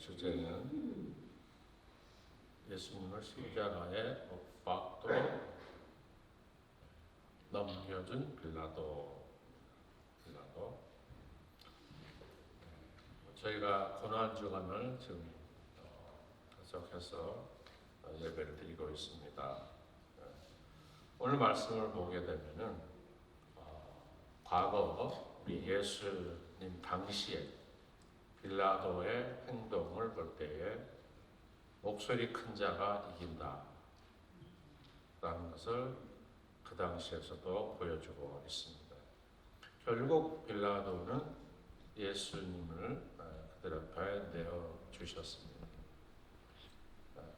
주제는 예수님을 십자가에 못 박고 넘겨준 빌라도. 저희가 고난 주간을 지금 계속해서 예배를 드리고 있습니다. 오늘 말씀을 보게 되면은 과거 우리 예수님 당시에 빌라도의 행동을 볼 때에 목소리 큰 자가 이긴다 라는 것을 그 당시에서도 보여주고 있습니다. 결국 빌라도는 예수님을 그들 앞에 내어주셨습니다.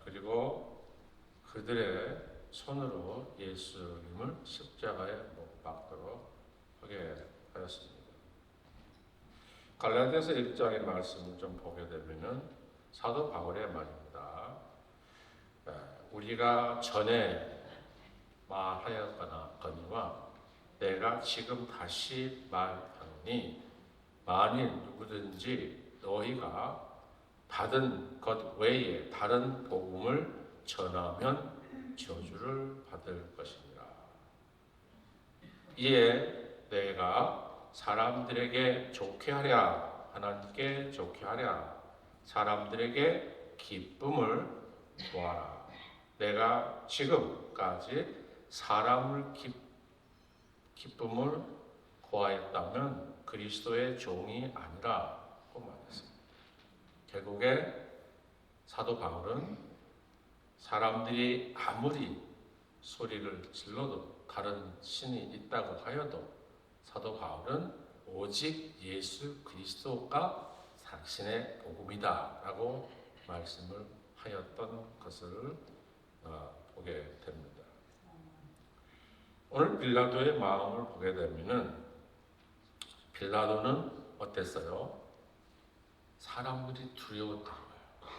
그리고 그들의 손으로 예수님을 십자가에 못 박도록 하게 하였습니다. 갈라디아서 1장의 말씀을 좀 보게 되면은 사도 바울의 말입니다. 우리가 전에 말하였거니와 내가 지금 다시 말하노니 만일 누구든지 너희가 받은 것 외에 다른 복음을 전하면 저주를 받을 것이니라. 이에 내가 사람들에게 좋게 하랴, 하나님께 좋게 하랴, 사람들에게 기쁨을 구하라. 내가 지금까지 사람을 기쁨을 구하였다면 그리스도의 종이 아니라고 말했습니다. 결국에 사도 바울은 사람들이 아무리 소리를 질러도 다른 신이 있다고 하여도 사도 바울은 오직 예수 그리스도가 당신의 복음이다 라고 말씀을 하였던 것을 보게 됩니다. 오늘 빌라도의 마음을 보게 되면은 빌라도는 어땠어요? 사람들이 두려웠던 거예요.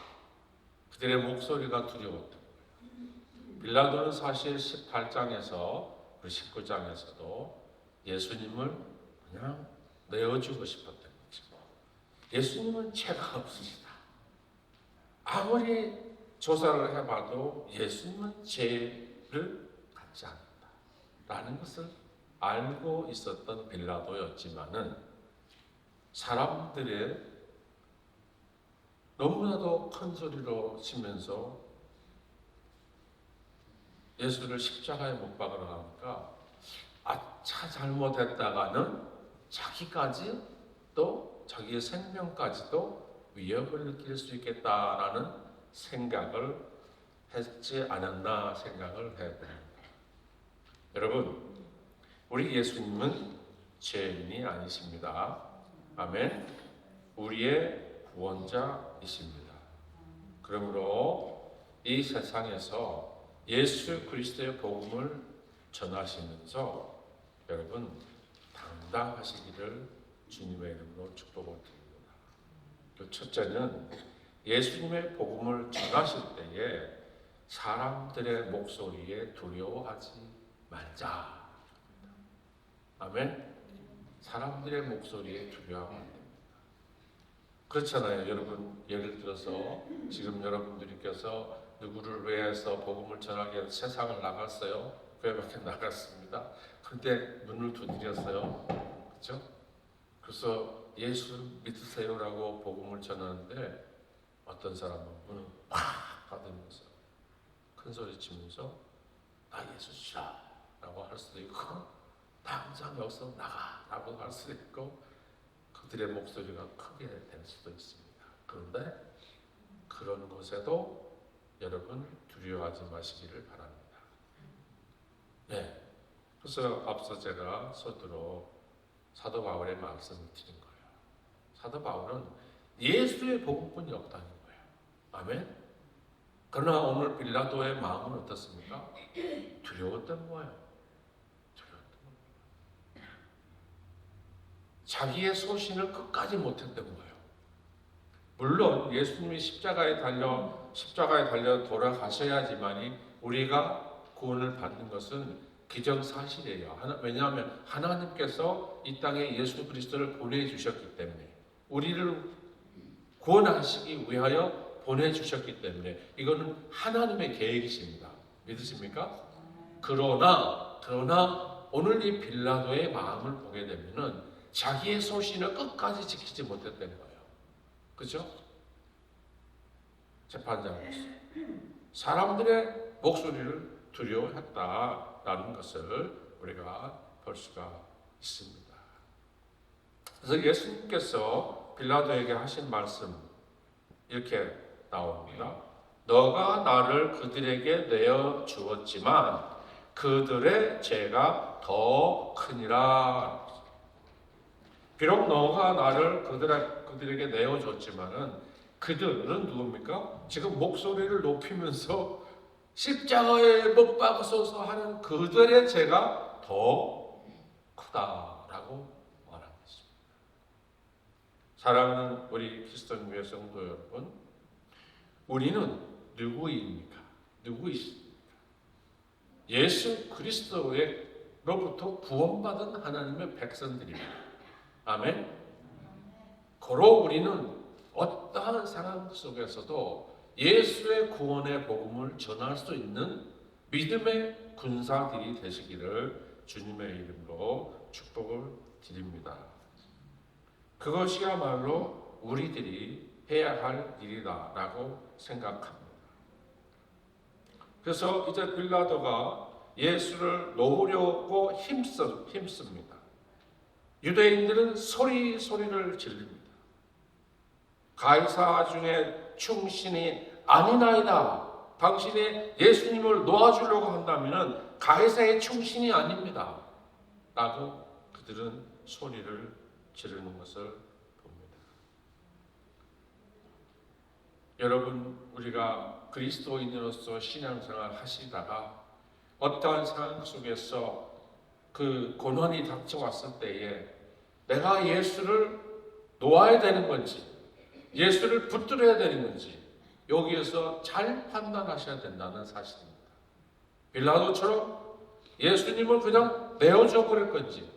그들의 목소리가 두려웠던 거예요. 빌라도는 사실 18장에서 그리고 19장에서도 예수님을 그냥 내어주고 싶었던 거죠. 예수님은 죄가 없으시다. 아무리 조사를 해봐도 예수님은 죄를 갖지 않는다 라는 것을 알고 있었던 빌라도였지만은 사람들의 너무나도 큰 소리로 치면서 예수를 십자가에 못 박으러 가니까 아차 잘못했다가는 자기까지 또 자기의 생명까지도 위협을 느낄 수 있겠다라는 생각을 했지 않았나 생각을 해봅니다. 여러분, 우리 예수님은 죄인이 아니십니다. 아멘. 우리의 구원자이십니다. 그러므로 이 세상에서 예수 그리스도의 복음을 전하시면서 여러분 당당하시기를 주님의 이름으로 축복을 드립니다. 그 첫째는 예수님의 복음을 전하실 때에 사람들의 목소리에 두려워하지 말자. 아멘. 사람들의 목소리에 두려워하면 안 됩니다. 그렇잖아요. 여러분, 예를 들어서 지금 여러분들께서 누구를 위해서 복음을 전하기 위해서 세상을 나갔어요. 교회밖에 나갔습니다. 근데 문을 두드렸어요. 그렇죠? 그래서 예수 믿으세요라고 복음을 전하는데 어떤 사람은 문을 팍 닫으면서 큰 소리 치면서 나 예수 싫어 라고 할 수도 있고 당장 여기서 나가라고 할 수도 있고 그들의 목소리가 크게 될 수도 있습니다. 그런데 그런 곳에도 여러분 두려워하지 마시기를 바랍니다. 네, 그래서 앞서 제가 서두로 사도 바울의 말씀을 드린 거예요. 사도 바울은 예수의 복음뿐이 없다는 거예요. 아멘. 그러나 오늘 빌라도의 마음은 어떻습니까? 두려웠던 거예요. 자기의 소신을 끝까지 못했던 거예요. 물론 예수님이 십자가에 달려 돌아가셔야지만이 우리가 구원을 받는 것은 기정사실이에요. 왜냐하면 하나님께서 이 땅에 예수 그리스도를 보내주셨기 때문에 우리를 구원하시기 위하여 보내주셨기 때문에 이거는 하나님의 계획이십니다. 믿으십니까? 그러나 오늘 이 빌라도의 마음을 보게 되면은 자기의 소신을 끝까지 지키지 못했다는 거예요. 그죠? 재판장으로서 사람들의 목소리를 두려워했다라는 것을 우리가 볼 수가 있습니다. 그래서 예수님께서 빌라도에게 하신 말씀 이렇게 나옵니다. 너가 나를 그들에게 내어 주었지만 그들의 죄가 더 크니라. 비록 너가 나를 그들에게 내어 줬지만은 그들은 누굽니까? 지금 목소리를 높이면서 십자가에 못 박아서서 하는 그들의 죄가 더 크다라고 말하고 있습니다. 사랑하는 우리 그리스도인의 성도 여러분, 우리는 누구입니까? 누구이십니까? 예수 그리스도로부터 구원받은 하나님의 백성들입니다. 아멘. 고로 우리는 어떠한 상황 속에서도 예수의 구원의 복음을 전할 수 있는 믿음의 군사들이 되시기를 주님의 이름으로 축복을 드립니다. 그것이야말로 우리들이 해야 할 일이다라고 생각합니다. 그래서 이제 빌라도가 예수를 놓으려고 힘씁니다. 유대인들은 소리를 지릅니다. 가이사 중에 충신이 아니나이다. 당신이 예수님을 놓아주려고 한다면 가이사의 충신이 아닙니다. 라고 그들은 소리를 지르는 것을 봅니다. 여러분, 우리가 그리스도인으로서 신앙생활 하시다가 어떠한 상황 속에서 그 고난이 닥쳐왔을 때에 내가 예수를 놓아야 되는 건지 예수를 붙들어야 되는 건지 여기에서 잘 판단하셔야 된다는 사실입니다. 빌라도처럼 예수님을 그냥 내어줘 버릴 건지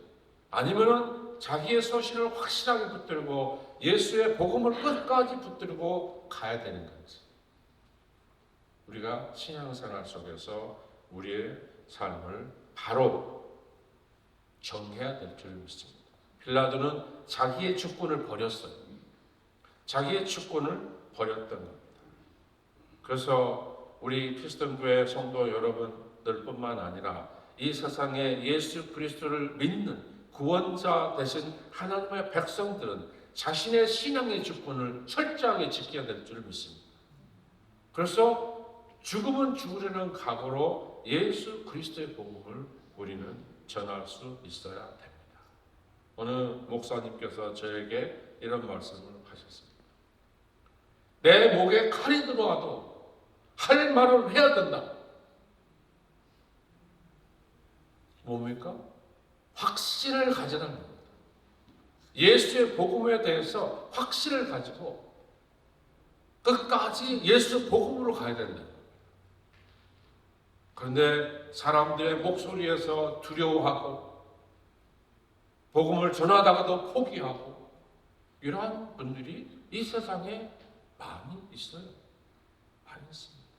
아니면은 자기의 소신을 확실하게 붙들고 예수의 복음을 끝까지 붙들고 가야 되는 건지 우리가 신앙생활 속에서 우리의 삶을 바로 정해야 될 줄 믿습니다. 빌라도는 자기의 주권을 버렸어요. 자기의 주권을 버렸던 겁니다. 그래서 우리 크리스천교회 성도 여러분들뿐만 아니라 이 세상에 예수 그리스도를 믿는 구원자 되신 하나님의 백성들은 자신의 신앙의 주권을 철저하게 지켜야 될 줄 믿습니다. 그래서 죽으면 죽으려는 각오로 예수 그리스도의 복음을 우리는 전할 수 있어야 됩니다. 어느 목사님께서 저에게 이런 말씀을 하셨습니다. 내 목에 칼이 들어와도 할 말을 해야 된다. 뭡니까? 확신을 가지라는 겁니다. 예수의 복음에 대해서 확신을 가지고 끝까지 예수 복음으로 가야 된다. 그런데 사람들의 목소리에서 두려워하고 복음을 전하다가도 포기하고 이러한 분들이 이 세상에 많이 있어요. 많이 있습니다.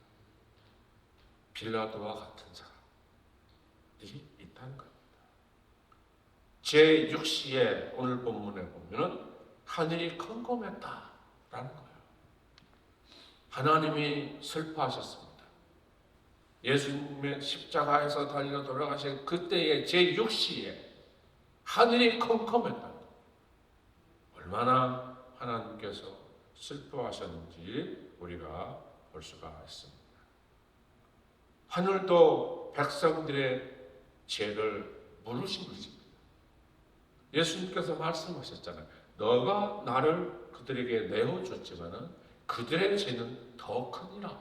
빌라도와 같은 사람들이 있다는 겁니다. 제6시에 오늘 본문에 보면은 하늘이 컴컴했다라는 거예요. 하나님이 슬퍼하셨습니다. 예수님의 십자가에서 달려 돌아가신 그때의 제6시에 하늘이 컴컴했다. 얼마나 하나님께서 슬퍼하셨는지 우리가 볼 수가 있습니다. 하늘도 백성들의 죄를 물으신 것입니다. 예수님께서 말씀하셨잖아요. 너가 나를 그들에게 내어줬지만은 그들의 죄는 더 크니라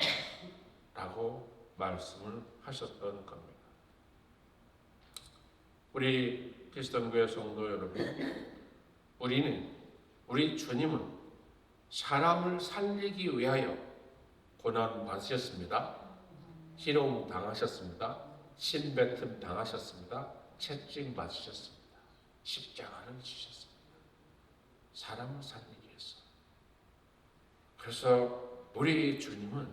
라고 말씀을 하셨던 겁니다. 우리 그리스도교회 성도 여러분, 우리 주님은 사람을 살리기 위하여 고난 받으셨습니다. 희롱 당하셨습니다. 신뱉음 당하셨습니다. 채찍 맞으셨습니다. 십자가를 지셨습니다. 사람을 살리기 위해서. 그래서 우리 주님은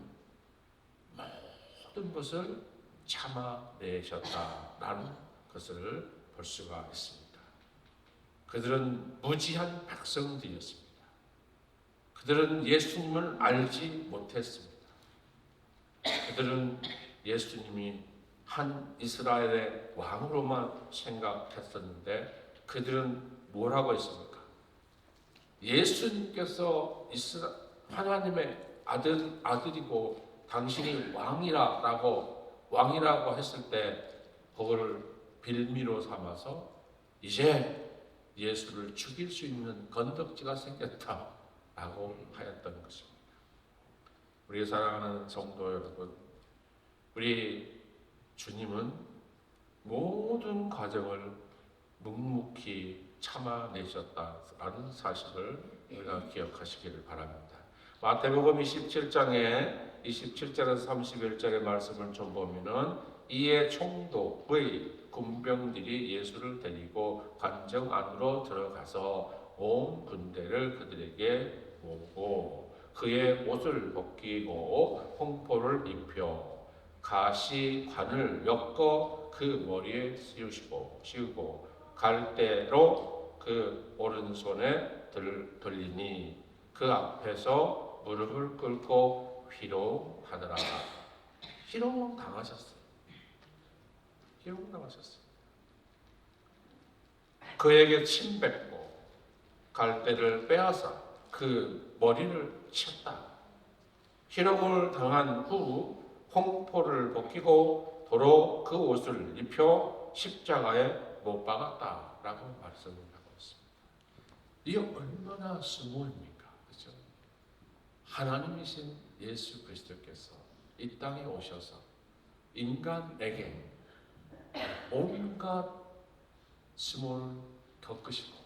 모든 것을 참아내셨다라는 것을 볼 수가 있습니다. 그들은 무지한 백성들이었습니다. 그들은 예수님을 알지 못했습니다. 그들은 예수님이 한 이스라엘의 왕으로만 생각했었는데 그들은 뭐라고 했습니까? 예수님께서 하나님의 아들이고 당신이 왕이라고 했을 때 그거를 빌미로 삼아서 이제 예수를 죽일 수 있는 건덕지가 생겼다라고 하였던 것입니다. 우리 사랑하는 성도 여러분, 우리 주님은 모든 과정을 묵묵히 참아내셨다라는 사실을 우리가 기억하시기를 바랍니다. 마태복음 27장에 27절에서 31절의 말씀을 좀 보면은 이에 총독의 군병들이 예수를 데리고 관정 안으로 들어가서 온 군대를 그들에게 모으고 그의 옷을 벗기고 홍포를 입혀 가시관을 엮어 그 머리에 씌우고 갈대로 그 오른손에 들리니 그 앞에서 무릎을 꿇고 희롱하더라. 희롱당하셨어요. 그에게 침 뱉고 갈대를 빼앗아 그 머리를 쳤다. 희롱을 당한 후 홍포를 벗기고 도로 그 옷을 입혀 십자가에 못 박았다라고 말씀을 하고 있습니다. 이게 얼마나 수모입니까? 그렇죠? 하나님이신 예수 그리스도께서 이 땅에 오셔서 인간에게 온갖 수모를 겪으시고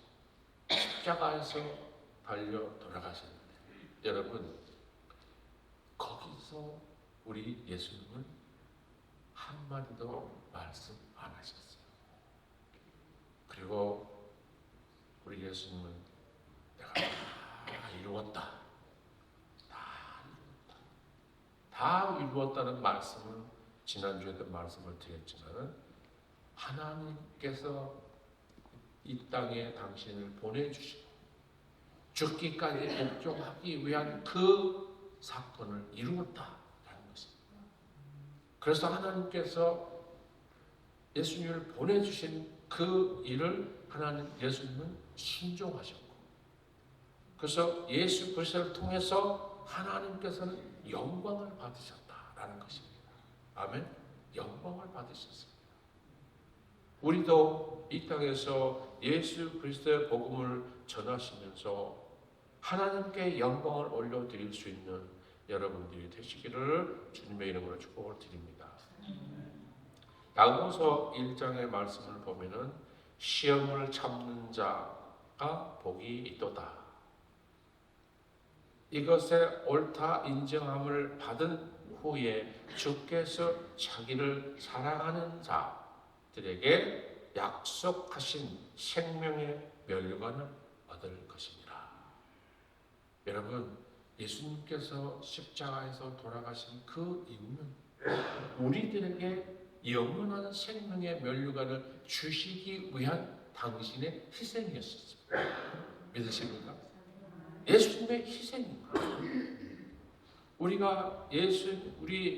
십자가에서 달려 돌아가셨는데 여러분 거기서 우리 예수님은 한마디도 말씀 안 하셨어요. 그리고 우리 예수님은 내가 다 이루었다. 다 이루었다는 말씀을 지난주에도 말씀을 드렸지만 하나님께서 이 땅에 당신을 보내주시고 죽기까지 복종하기 위한 그 사건을 이루었다라는 것입니다. 그래서 하나님께서 예수님을 보내주신 그 일을 예수님은 순종하셨고 그래서 예수 그리스도를 통해서 하나님께서는 영광을 받으셨다라는 것입니다. 아멘. 영광을 받으셨습니다. 우리도 이 땅에서 예수 그리스도의 복음을 전하시면서 하나님께 영광을 올려드릴 수 있는 여러분들이 되시기를 주님의 이름으로 축복을 드립니다. 야고보서 1장의 말씀을 보면은 시험을 참는 자가 복이 있도다. 이것에 옳다 인정함을 받은 후에 주께서 자기를 사랑하는 자들에게 약속하신 생명의 멸관을 얻을 것입니다. 여러분, 예수님께서 십자가에서 돌아가신 그 이유는 우리들에게 영원한 생명의 멸관을 주시기 위한 당신의 희생이었습니다. 믿으십니까? 예수님의 희생입니다. 우리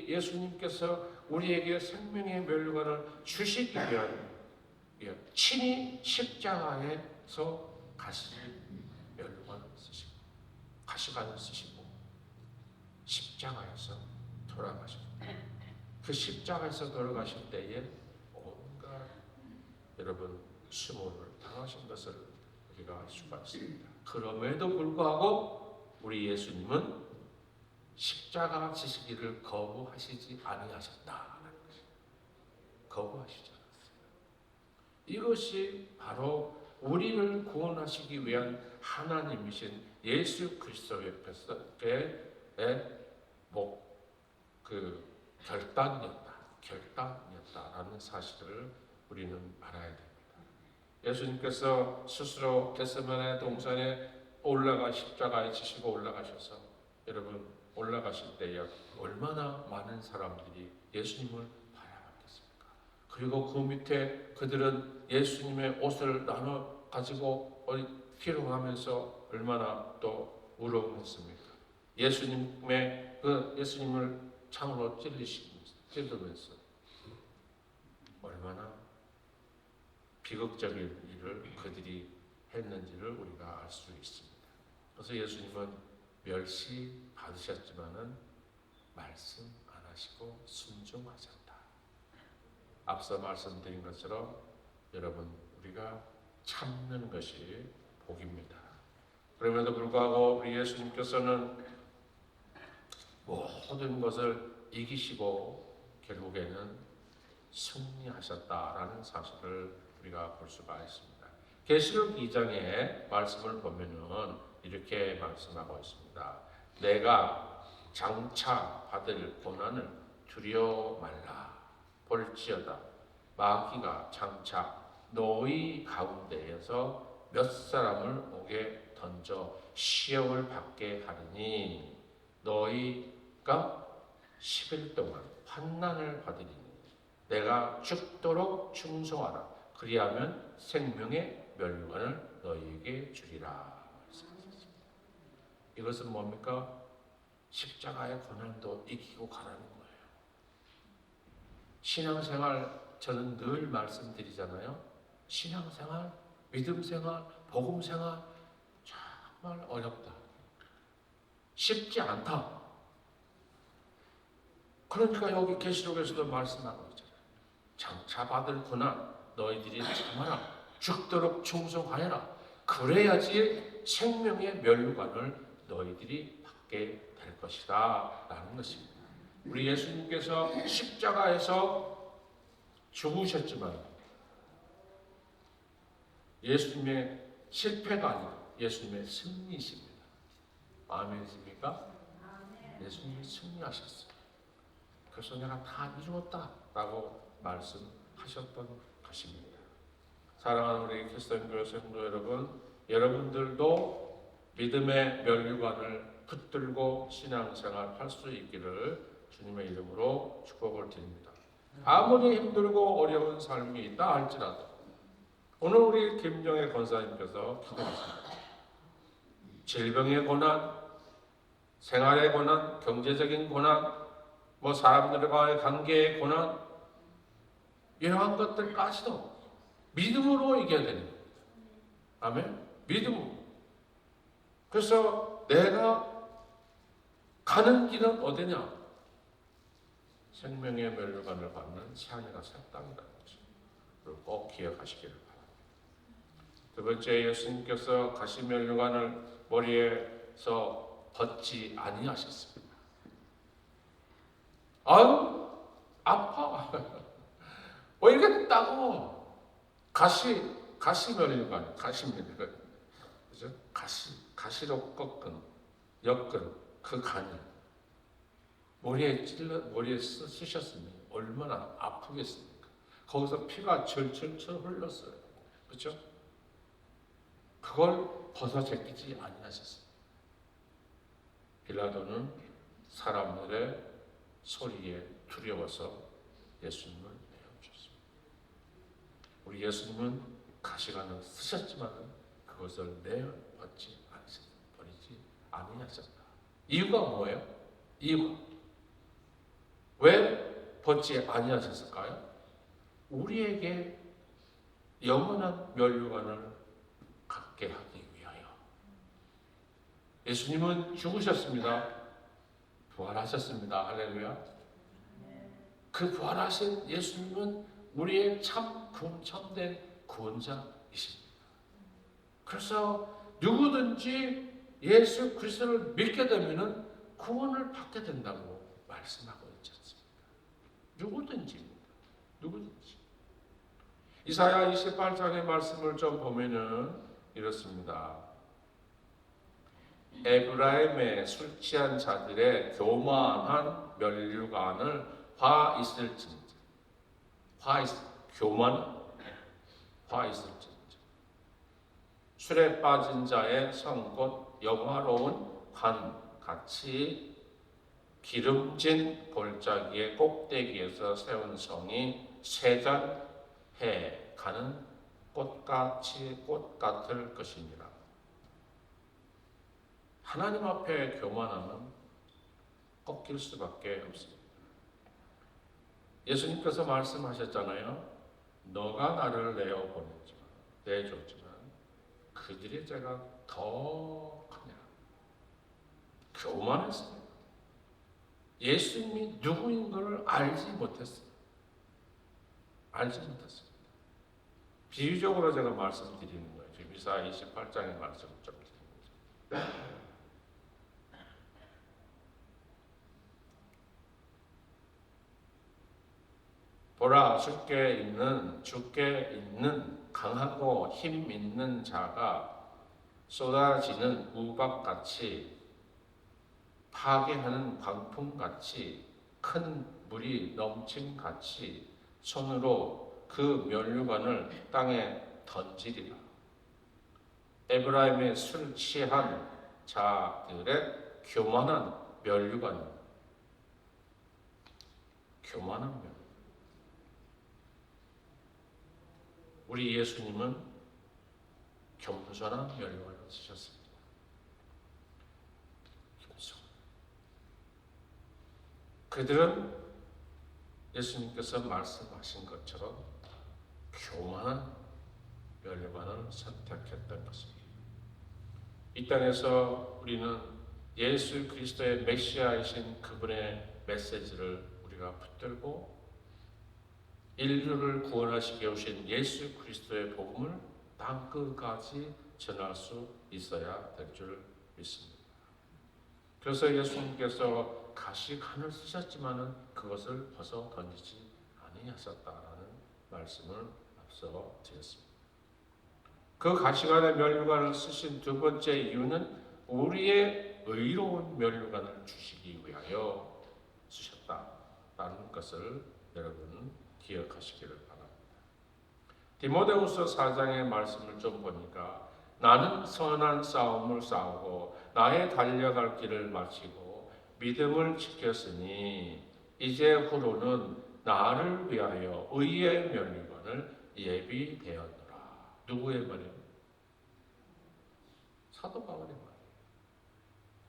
예수님께서 우리에게 생명의 멸관을 주시기 위한 친히 십자가에서 가시관을 쓰시고 십자가에서 돌아가셨습니다. 그 십자가에서 돌아가실 때에 온갖 여러분 수모를 당하신 것을 우리가 알 수가 있습니다. 그럼에도 불구하고 우리 예수님은 십자가 지시기를 거부하시지 아니하셨다는 것입니다. 거부하시지 않았어요. 이것이 바로 우리를 구원하시기 위한 하나님이신 예수 그리스도의 결단이었다라는 사실을 우리는 알아야 됩니다. 예수님께서 스스로 겟세마네 동산에 십자가에 지시고 올라가셔서 여러분 올라가실 때에 얼마나 많은 사람들이 예수님을 바라봤겠습니까? 그리고 그 밑에 그들은 예수님의 옷을 나눠 가지고 희롱하면서 얼마나 또 우롱했습니까? 예수님을 창으로 찔르면서 얼마나 비극적인 일을 그들이 했는지를 우리가 알 수 있습니다. 그래서 예수님은 멸시 받으셨지만은 말씀 안 하시고 순종하셨다. 앞서 말씀드린 것처럼 여러분 우리가 참는 것이 복입니다. 그럼에도 불구하고 우리 예수님께서는 모든 것을 이기시고 결국에는 승리하셨다라는 사실을 우리가 볼 수가 있습니다. 계시록 2장의 말씀을 보면은 이렇게 말씀하고 있습니다. 내가 장차 받을 고난을 두려워 말라. 볼지어다 마귀가 장차 너희 가운데에서 몇 사람을 옥에 던져 시험을 받게 하리니 너희가 10일 동안 환난을 받으리니 내가 죽도록 충성하라. 그리하면 생명의 멸관을 너희에게 주리라. 이것은 뭡니까? 십자가의 고난도 이기고 가라는 거예요. 신앙생활 저는 늘 말씀드리잖아요. 신앙생활, 믿음생활, 복음생활 정말 어렵다. 쉽지 않다. 그러니까 여기 계시록에서도 말씀하고 있잖아요. 장차 받을 고난 너희들이 참아라. 죽도록 충성하여라. 그래야지 생명의 면류관을 너희들이 받게 될 것이다 라는 것입니다. 우리 예수님께서 십자가에서 죽으셨지만 예수님의 실패가 아니라 예수님의 승리이십니다. 아멘이십니까? 예수님이 승리하셨어요. 그래서 내가 다 이루었다라고 말씀하셨던 것입니다. 사랑하는 우리 그리스도인 교회 성도 여러분, 여러분들도 믿음의 면류관을 붙들고 신앙생활 할 수 있기를 주님의 이름으로 축복을 드립니다. 아무리 힘들고 어려운 삶이 있다 할지라도 오늘 우리 김정혜 권사님께서 기도하십니다. 질병의 고난, 생활의 고난, 경제적인 고난, 사람들과의 관계의 고난, 이러한 것들까지도 믿음으로 이겨야 되는 겁니다. 아멘? 믿음으로. 그래서 내가 가는 길은 어디냐? 생명의 멸류관을 받는 새하늘과 새 땅이라는 거죠. 그걸 꼭 기억하시기를 바랍니다. 두 번째, 예수님께서 가시면류관을 머리에서 벗지 아니하셨습니다. 아유, 아파. 이렇게 따고 가시면류관, 가시입니다. 그죠? 가시로 엮은 그 간이 머리에 쓰셨으면 얼마나 아프겠습니까? 거기서 피가 철철철 흘렀어요. 그렇죠? 그걸 벗어 제끼지 아니하셨어요. 빌라도는 사람들의 소리에 두려워서 예수님을 내어주셨습니다. 우리 예수님은 가시관을 쓰셨지만 그것을 내어버리지 아니하셨다. 이유가 뭐예요? 이유가 왜 벗지 아니하셨을까요? 우리에게 영원한 멸류관을 갖게 하기 위하여. 예수님은 죽으셨습니다. 부활하셨습니다. 할렐루야. 그 부활하신 예수님은 우리의 참된 구원자이십니다. 그래서 누구든지 예수 그리스도를 믿게 되면 구원을 받게 된다고 말씀하고 있지 않습니까? 누구든지. 이사야 28장의 말씀을 좀 보면은 이렇습니다. 에브라임의 술 취한 자들의 교만한 면류관을 화 있을진저. 술에 빠진 자의 성 곧 영화로운 관 같이 기름진 골짜기의 꼭대기에서 세운 성이 세잔해 가는 꽃 같을 것이니라. 하나님 앞에 교만하면 꺾일 수밖에 없습니다. 예수님께서 말씀하셨잖아요. 너가 나를 내줬지만 그들의 죄가 더 크냐. 교만했습니다. 예수님이 누구인 걸 알지 못했어요. 비유적으로 제가 말씀드리는 거예요. 지금 이사야 28장의 말씀을 좀 드립니다. 보라, 주께 있는 강하고 힘 있는 자가 쏟아지는 우박같이 파괴하는 광풍같이 큰 물이 넘침같이 손으로 그 면류관을 땅에 던지리라. 에브라임의 술 취한 자들의 교만한 면류관. 우리 예수님은 겸손한 면류관을 쓰셨습니다. 그들은 예수님께서 말씀하신 것처럼 교만한 면류관을 선택했던 것입니다. 이 땅에서 우리는 예수 그리스도의 메시아이신 그분의 메시지를 우리가 붙들고 인류를 구원하시게 오신 예수 그리스도의 복음을 땅끝까지 전할 수 있어야 될 줄 믿습니다. 그래서 예수님께서 가시관을 쓰셨지만은 그것을 벗어 던지지 아니하셨다라는 말씀을 앞서 드렸습니다. 그 가시관의 면류관을 쓰신 두 번째 이유는 우리의 의로운 면류관을 주시기 위하여 쓰셨다라는 것을 여러분 기억하시기를 바랍니다. 디모데후서 4장의 말씀을 좀 보니까 나는 선한 싸움을 싸우고 나의 달려갈 길을 마치고 믿음을 지켰으니 이제 후로는 나를 위하여 의의 면류관을 예비되었노라. 누구의 말이에요? 사도 바울의 말이에요.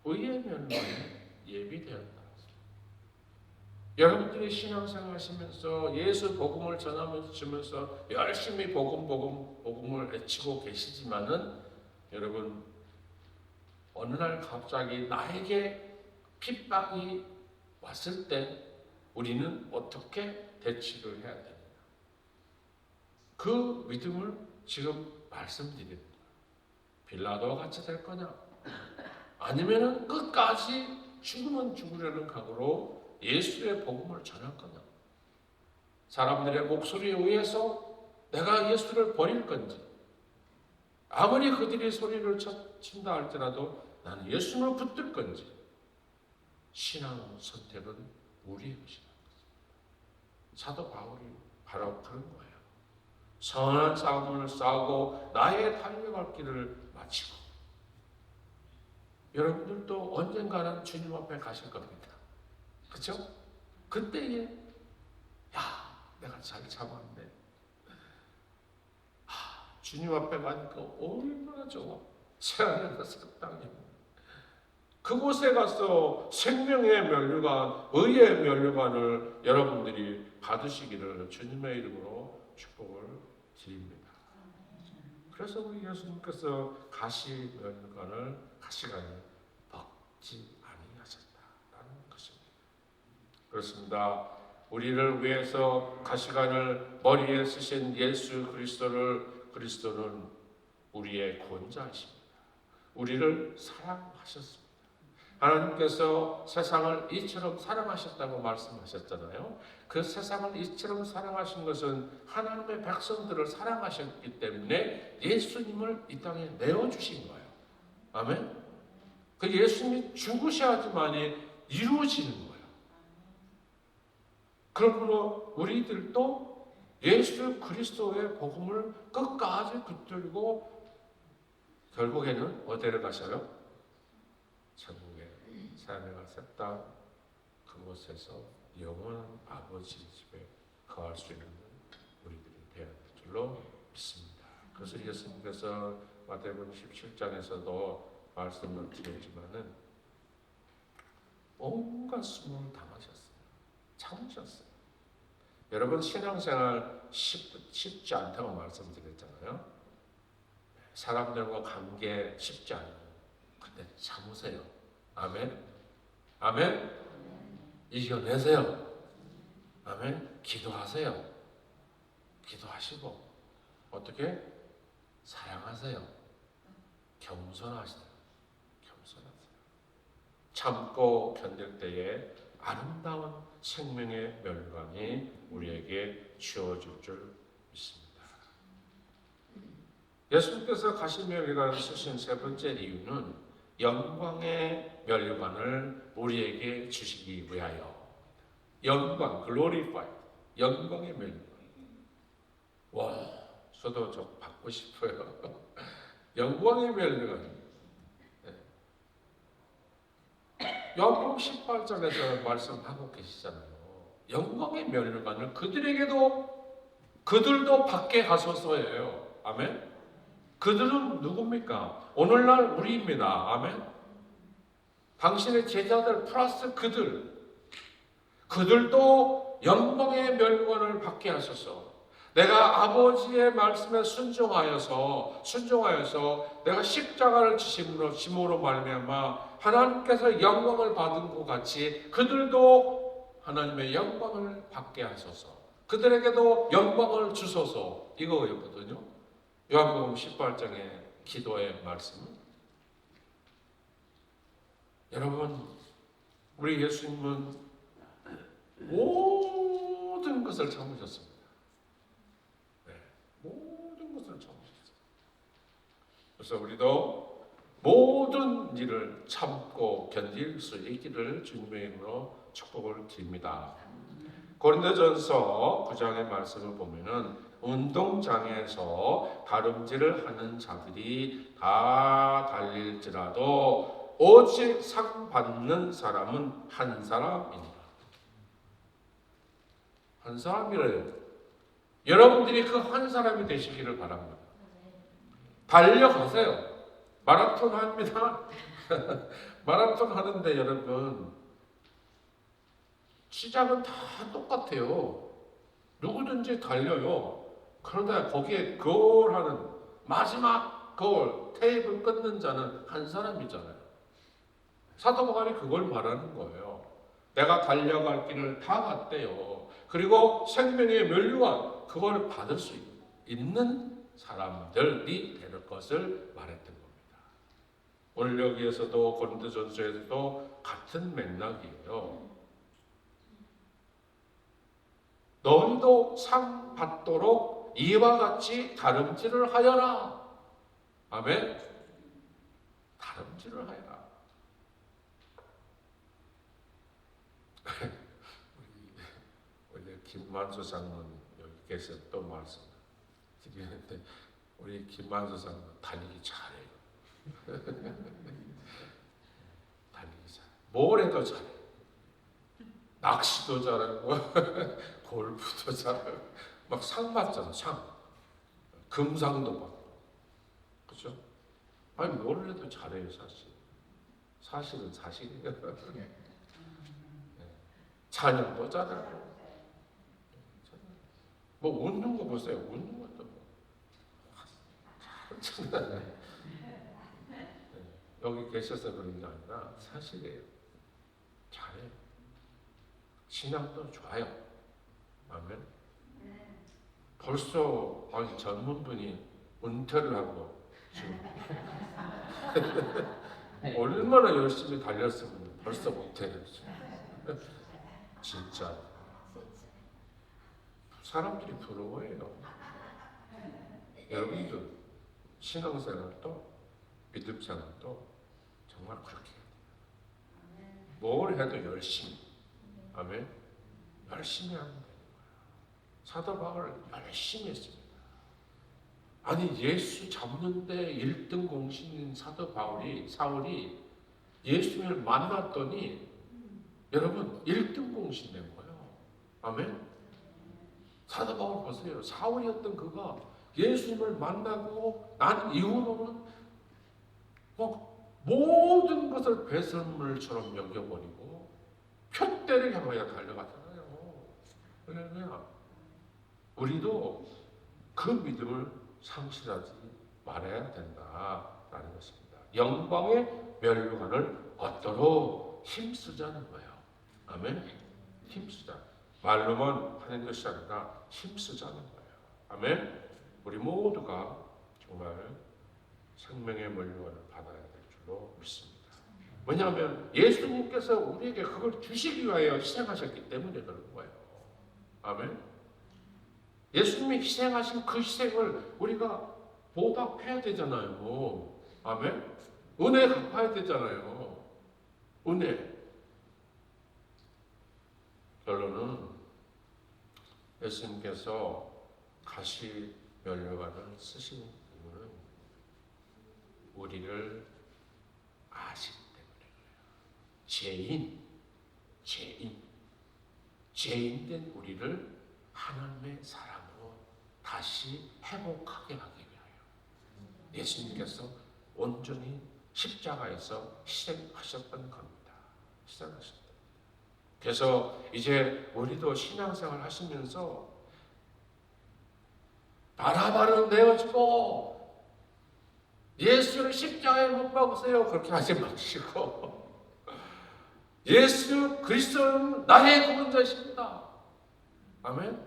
의의 면류관이 예비되었다. 여러분들이 신앙생활 하시면서 예수 복음을 전하면서 열심히 복음을 외치고 계시지만은 여러분 어느 날 갑자기 나에게 핍박이 왔을 때 우리는 어떻게 대치를 해야 되느냐. 그 믿음을 지금 말씀드립니다. 빌라도와 같이 될 거냐? 아니면은 끝까지 죽으면 죽으려는 각오로 예수의 복음을 전할 거냐? 사람들의 목소리에 의해서 내가 예수를 버릴 건지, 아무리 그들이 소리를 친다 할지라도 나는 예수를 붙들 건지, 신앙 선택은 우리의 것이다. 사도 바울이 바로 그런 거예요. 선한 싸움을 싸우고 나의 달려갈 길을 마치고. 여러분들도 언젠가는 주님 앞에 가실 겁니다. 그렇죠? 그때에 내가 잘 참았네. 주님 앞에 가니까 얼마나 좋아. 새하늘과 새 땅이. 그곳에 가서 생명의 면류관, 의의 면류관을 여러분들이 받으시기를 주님의 이름으로 축복을 드립니다. 그래서 우리 예수님께서 가시관을 벗지 아니하셨다라는 것입니다. 그렇습니다. 우리를 위해서 가시관을 머리에 쓰신 예수 그리스도는 우리의 구원자이십니다. 우리를 사랑하셨습니다. 하나님께서 세상을 이처럼 사랑하셨다고 말씀하셨잖아요. 그 세상을 이처럼 사랑하신 것은 하나님의 백성들을 사랑하셨기 때문에 예수님을 이 땅에 내어주신 거예요. 아멘? 그 예수님이 죽으셔야지만이 이루어지는 거예요. 그러므로 우리들도 예수 그리스도의 복음을 끝까지 붙들고 결국에는 어디를 가셔요? 천국에 삶의 셋다 그곳에서 영원한 아버지 집에 거할 수 있는 우리들이 되어야 될 줄로 믿습니다. 그래서 예수님께서 마태복음 17장에서도 말씀을 드렸지만은 온갖 수모를 당하셨어요. 참으셨어요. 여러분 신앙생활 쉽지 않다고 말씀드렸잖아요. 사람들과 관계 쉽지 않아요. 근데 참으세요. 아멘. 아멘. 이겨내세요. 아멘. 기도하세요. 기도하시고 어떻게? 사랑하세요. 겸손하세요. 참고 견딜 때에 아름다운 생명의 멸관이 우리에게 주어질 줄 믿습니다. 예수님께서 가신 멸관을 쓰신 세 번째 이유는 영광의 멸관을 우리에게 주시기 위하여. 영광, glorified, 영광의 멸관. 와, 저도 저 받고 싶어요. 영광의 멸관. 요한복음 18장에서 말씀하고 계시잖아요. 영광의 멸관을 그들도 받게 하소서예요. 아멘. 그들은 누굽니까? 오늘날 우리입니다. 아멘. 당신의 제자들 플러스 그들도 영광의 멸관을 받게 하소서. 내가 아버지의 말씀에 순종하여서 내가 십자가를 지심으로 말미암아 하나님께서 영광을 받은 것 같이 그들도 하나님의 영광을 받게 하소서. 그들에게도 영광을 주소서. 이거였거든요. 요한복음 18장의 기도의 말씀. 여러분, 우리 예수님은 모든 것을 참으셨습니다. 모든 것을 참으셨어요. 그래서 우리도 모든 일을 참고 견딜 수 있기를 주님의 이름으로 축복을 드립니다. 고린도전서 9장의 말씀을 보면은 운동장에서 다름질을 하는 자들이 다 달릴지라도 오직 상 받는 사람은 한 사람이니라. 한 사람이래요. 여러분들이 그 한 사람이 되시기를 바랍니다. 달려가세요. 마라톤 합니다. 마라톤 하는데 여러분 시작은 다 똑같아요. 누구든지 달려요. 그러다 거기에 거울하는 마지막 거울 테이블 끊는 자는 한 사람이잖아요. 사도 바울이 그걸 말하는 거예요. 내가 달려갈 길을 다 갔대요. 그리고 생명의 멸류관 그걸 받을 수 있는 사람들이 될 것을 말했던 겁니다. 오늘 여기에서도 고린도전서에서도 같은 맥락이에요. 너희도 상 받도록 이와 같이 다름질을 하여라. 아멘. 다름질을 하여라. 우리 김만수 장로님 여기 계셔서 또 말씀 드리는데 우리 김만수 장로 달리기 잘해요. 달리기 잘해. 뭘 해도 잘해. 낚시도 잘하고 골프도 잘하고 막 상 받잖아. 상. 금상도 받고. 그렇죠? 아니 뭘 해도 잘해요 사실. 사실은 사실이에요. 찬양도 잘하고. 뭐 웃는 거 보세요. 웃는 것도 뭐. 여기 계셔서 그런 게 아니라 사실이에요. 잘해요. 신앙도 좋아요. 아멘. 벌써 아니 젊은 분이 은퇴를 하고 지금 얼마나 열심히 달렸으면 벌써 은퇴를 진짜 사람들이 부러워해요. 여러분들 신앙생활도 믿음생활도 정말 그렇게 해야 돼요. 뭘 해도 열심히. 아멘. 열심히 하는 거예요. 사도 바울 열심히 했습니다. 아니 예수 잡는데 1등 공신인 사울이 예수님을 만났더니 여러분 1등 공신 된 거예요. 아멘. 사도 바울 보세요. 사울이었던 그가 예수님을 만나고 난 이후로는 모든 것을 배설물처럼 여겨버리고 표대를 향하여 달려갔잖아요. 그러면 우리도 그 믿음을 상실하지 말아야 된다라는 것입니다. 영광의 면류관을 얻도록 힘쓰자는 거예요. 아멘. 힘쓰자. 말로만 하는 것이 아니라 힘쓰자는 거예요. 아멘. 우리 모두가 정말 생명의 면류관을 받아야 될 줄로 믿습니다. 왜냐하면 예수님께서 우리에게 그걸 주시기 위하여 희생하셨기 때문에 그런 거예요. 아멘. 예수님이 희생하신 그 희생을 우리가 보답해야 되잖아요. 아멘. 은혜 갚아야 되잖아요. 은혜. 결론은 예수님께서 가시 면류관을 쓰신 이유는 우리를 아시기 때문에 죄인된 우리를 하나님의 사랑으로 다시 회복하게 하기 위하여 예수님께서 온전히 십자가에서 희생하셨던 겁니다. 희생하셨다. 그래서 이제 우리도 신앙생활 하시면서 바라바는 내어주고 예수를 십자가에 못 박으세요. 그렇게 하지 마시고 예수 그리스도는 나의 구원자이십니다. 아멘.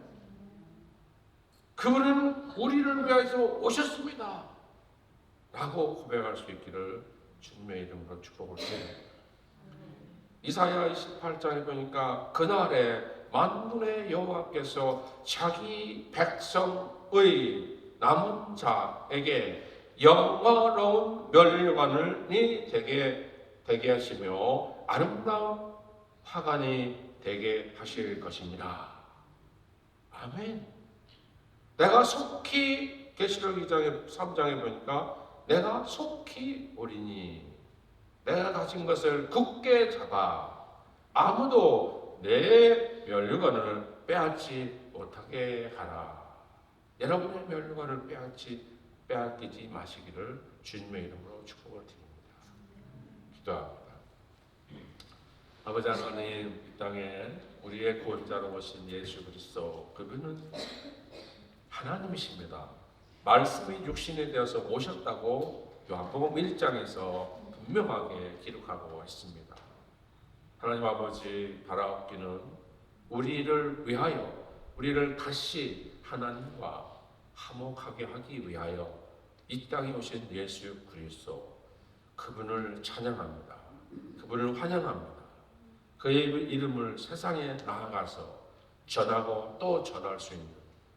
그분은 우리를 위하여 오셨습니다. 라고 고백할 수 있기를 주님의 이름으로 축복을 드립니다. 이사야 28장에 보니까 그날에 만군의 여호와께서 자기 백성의 남은 자에게 영화로운 면류관을 되게 하시며 아름다운 화관이 되게 하실 것입니다. 아멘. 내가 속히 계시록 2장에 3장에 보니까 내가 속히 오리니 내가 가진 것을 굳게 잡아 아무도 내 면류관을 빼앗지 못하게 하라. 여러분의 면류관을 빼앗기지 마시기를 주님의 이름으로 축복을 드립니다. 기도합니다. 아버지 하나님, 이 땅에 우리의 구원자로 오신 예수 그리스도, 그분은 하나님이십니다. 말씀이 육신이 되어서 오셨다고 요한복음 1장에서 분명하게 기록하고 있습니다. 하나님 아버지, 바라옵기는 우리를 위하여, 우리를 다시 하나님과 화목하게 하기 위하여 이 땅에 오신 예수 그리스도, 그분을 찬양합니다. 그분을 환영합니다. 그의 이름을 세상에 나아가서 전하고 또 전할 수 있는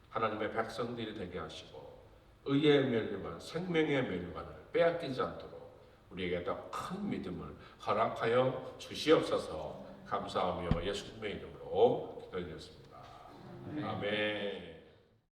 하나님의 백성들이 되게 하시고 의의 면류관, 생명의 면류관을 빼앗기지 않도록 우리에게 더 큰 믿음을 허락하여 주시옵소서. 감사하며 예수님의 이름으로 기도드렸습니다. 아멘.